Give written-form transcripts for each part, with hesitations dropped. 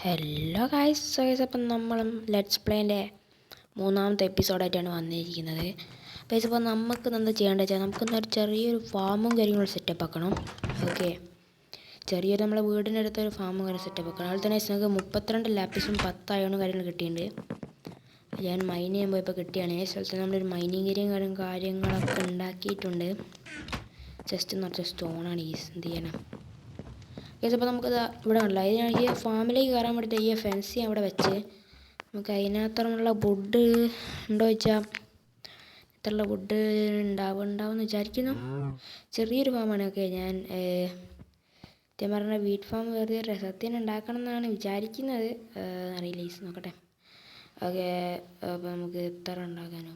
Hello guys അപ്പം നമ്മളും let's പ്ലേൻ്റെ മൂന്നാമത്തെ എപ്പിസോഡായിട്ടാണ് വന്നിരിക്കുന്നത്. ഗൈസ് അപ്പോൾ നമുക്ക് എന്താ ചെയ്യേണ്ടത് വെച്ചാൽ നമുക്കൊന്നൊരു ചെറിയൊരു ഫാമും കാര്യങ്ങളും സെറ്റപ്പ് ആക്കണം. ഓക്കെ, ചെറിയൊരു നമ്മളെ വീടിൻ്റെ അടുത്തൊരു ഫാമും കാര്യം സെറ്റപ്പ് ആക്കണം. അതുപോലെ തന്നെ നമുക്ക് 32 ലാപ്പിസും 10 അയണും കാര്യങ്ങൾ കിട്ടിയിട്ടുണ്ട്. ഞാൻ മൈൻ ചെയ്യുമ്പോൾ ഇപ്പോൾ കിട്ടിയാണ്. സ്ഥലത്ത് നമ്മളൊരു മൈനിങ് ഏരിയയും കാര്യങ്ങളൊക്കെ ഉണ്ടാക്കിയിട്ടുണ്ട്. ജസ്റ്റ് നിറച്ച് സ്റ്റോണാണ് എന്ത് ചെയ്യാനാണ്. അപ്പോൾ നമുക്കത് ഇവിടെ ഉള്ള ഈ ഫാമിലേക്ക് കയറാൻ വേണ്ടിയിട്ട് ഈ ഫെൻസി അവിടെ വെച്ച് നമുക്ക് അതിനകത്തുള്ള വുഡ് ഉണ്ടോ ചോദിച്ചാൽ ഇത്രയുള്ള വുഡ് ഉണ്ടാവുമെന്ന് വിചാരിക്കുന്നു. ചെറിയൊരു ഫാമാണ്. ഓക്കെ, ഞാൻ സത്യം പറഞ്ഞാൽ വീട്ട് ഫാം വെറുതെ രസത്തിന് ഉണ്ടാക്കണം എന്നാണ് വിചാരിക്കുന്നത്. അറിയില്ല, നോക്കട്ടെ. ഓക്കെ, അപ്പോൾ നമുക്ക് എത്ര ഉണ്ടാക്കാനോ?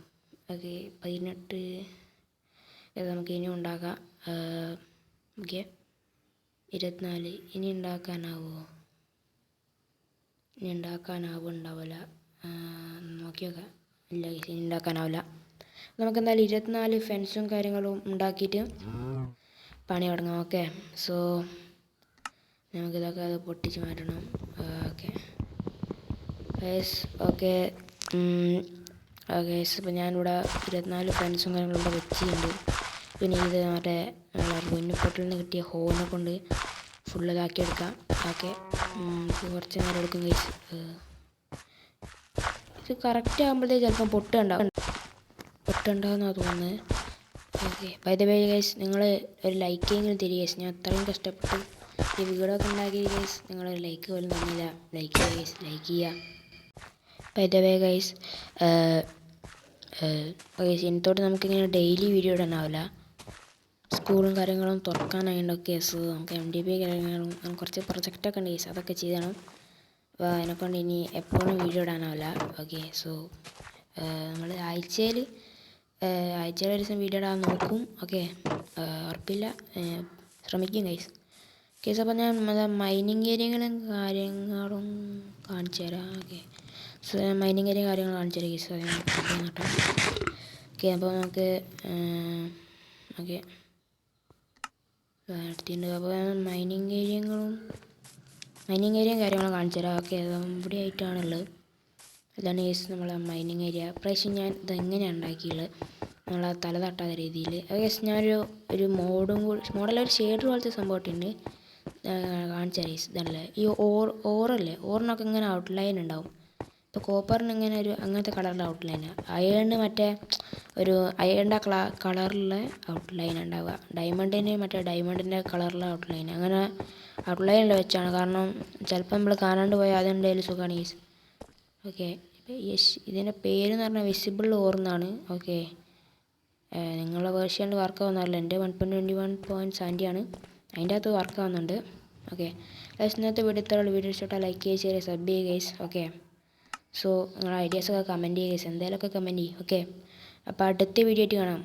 ഓക്കെ, 18 നമുക്ക് ഇനിയും ഉണ്ടാക്കാം. ഓക്കെ, 24 ഇനി ഉണ്ടാക്കാനാവുമോ? ഇനി ഉണ്ടാവില്ല. നോക്കി നോക്കാം. ഇല്ല, ഇനി ഉണ്ടാക്കാനാവില്ല. നമുക്ക് എന്തായാലും 24 ഫെൻസും കാര്യങ്ങളും ഉണ്ടാക്കിയിട്ട് പണി തുടങ്ങാം. ഓക്കെ, സോ നമുക്കിതൊക്കെ അത് പൊട്ടിച്ച് മാറ്റണം. ഓക്കെ ഓക്കെ ഓക്കെ ഇപ്പോൾ ഞാനിവിടെ 24 ഫെൻസും കാര്യങ്ങളും ഇവിടെ വെച്ചിട്ടുണ്ട്. പിന്നെ ഇത് മറ്റേ പൊന്നിപ്പൊട്ടിൽ നിന്ന് കിട്ടിയ ഹോനെ കൊണ്ട് ഫുള്ള് ഇതാക്കിയെടുക്കാം. ഓക്കെ, കുറച്ച് നേരം എടുക്കും ഗൈസ്. ഇത് കറക്റ്റ് ആകുമ്പോഴത്തേക്ക് ചിലപ്പം പൊട്ടുണ്ടാകുമെന്നാണ് തോന്നുന്നത്. Okay, by the way guys, നിങ്ങൾ ഒരു ലൈക്കെങ്കിലും തരിക ഗൈസ്. ഞാൻ അത്രയും കഷ്ടപ്പെട്ട് ഈ വീഡിയോ ഒക്കെ ഉണ്ടാക്കി ഗൈസ്, നിങ്ങളൊരു ലൈക്ക് പോലും തന്നില്ല. ലൈക്ക് ചെയ്യുക ഗൈസ്, ലൈക്ക് ചെയ്യുക. ബൈ ദ വേ ഗൈസ്, ഇനിത്തോട്ട് നമുക്കിങ്ങനെ ഡെയിലി വീഡിയോ ഇടാനാവില്ല. സ്കൂളും കാര്യങ്ങളും തുറക്കാനായിട്ടൊക്കെ നമുക്ക് MDP കാര്യങ്ങളും കുറച്ച് പ്രൊജക്റ്റൊക്കെ ഉണ്ട് കേസ്, അതൊക്കെ ചെയ്യണം. അപ്പോൾ അതിനെക്കൊണ്ട് ഇനി എപ്പോഴും വീഡിയോ ഇടാനാവില്ല. ഓക്കെ, സോ നമ്മൾ ആഴ്ചയിൽ ഒരു ദിവസം വീഡിയോ ഇടാൻ നോക്കും. ഓക്കെ, ഉറപ്പില്ല, ശ്രമിക്കും ഗൈസ്. കേസ് അപ്പോൾ ഞാൻ മൈനിങ് ഏരിയകളും കാര്യങ്ങളും കാണിച്ചു തരാം. ഓക്കെ, സോ മൈനിങ് ഏരിയ കാര്യങ്ങൾ കാണിച്ചു തരാം കേസ്. കേട്ടോ. ഓക്കെ, അപ്പോൾ നമുക്ക് ഓക്കെ എടുത്തിട്ടുണ്ട്. അപ്പോൾ മൈനിങ് ഏരിയയും കാര്യങ്ങളും കാണിച്ചു തരാം. ഓക്കെ, അത് ഇവിടെ ആയിട്ടാണുള്ളത്. ഇതാണ് കേസ് നമ്മളെ മൈനിങ് ഏരിയ. പ്രാവശ്യം ഞാൻ ഇതെങ്ങനെയാണ് ഉണ്ടാക്കിയുള്ളത്, നമ്മളെ തല തട്ടാത്ത രീതിയിൽ. കേസ് ഞാനൊരു മോഡലൊരു ഷെയ്ഡർ പോലത്തെ സംഭവമായിട്ടുണ്ട് കാണിച്ചു തരാം കേസ്. ഇതാണല്ലേ ഈ ഓറല്ലേ, ഓറിനൊക്കെ ഇങ്ങനെ ഔട്ട്ലൈൻ ഉണ്ടാവും. ഇപ്പോൾ കോപ്പറിന് ഇങ്ങനെ അങ്ങനത്തെ കളറിൻ്റെ ഔട്ട്ലൈനാണ്. അയേണിന് മറ്റേ ഒരു അയേണിൻ്റെ കളറിലുള്ള ഔട്ട്ലൈൻ ഉണ്ടാവുക. ഡയമണ്ടിന് മറ്റേ ഡയമണ്ടിൻ്റെ കളറിലുള്ള ഔട്ട്ലൈൻ, അങ്ങനെ ഔട്ട്ലൈനിൽ വെച്ചാണ്. കാരണം ചിലപ്പോൾ നമ്മൾ കാണാണ്ട് പോയാൽ അതുണ്ടെങ്കിൽ സുഖമാണ് ഗൈസ്. ഓക്കെ, ഇതിൻ്റെ പേര് എന്ന് പറഞ്ഞാൽ വിസിബിൾ ഓർ എന്നാണ്. ഓക്കെ, നിങ്ങളുടെ വേർഷനിൽ വർക്ക് ആവുന്നതല്ല, എൻ്റെ 1.21.70 ആണ്. അതിൻ്റെ അകത്ത് വർക്ക് ആവുന്നുണ്ട്. ഓക്കെ, ഇന്നത്തെ വീഡിയോ ഇഷ്ടപ്പെട്ടാൽ ലൈക്ക് ചെയ്യുക, ഷെയർ, സബ് ചെയ്യുക ഗൈസ്. ഓക്കെ, സോ നിങ്ങളുടെ ഐഡിയാസൊക്കെ കമൻറ്റ് ചെയ്യുക ഗൈസ്, എന്തെങ്കിലുമൊക്കെ കമൻറ്റ് ചെയ്യും. ഓക്കെ, അപ്പോൾ അടുത്ത വീഡിയോ ആയിട്ട് കാണാം.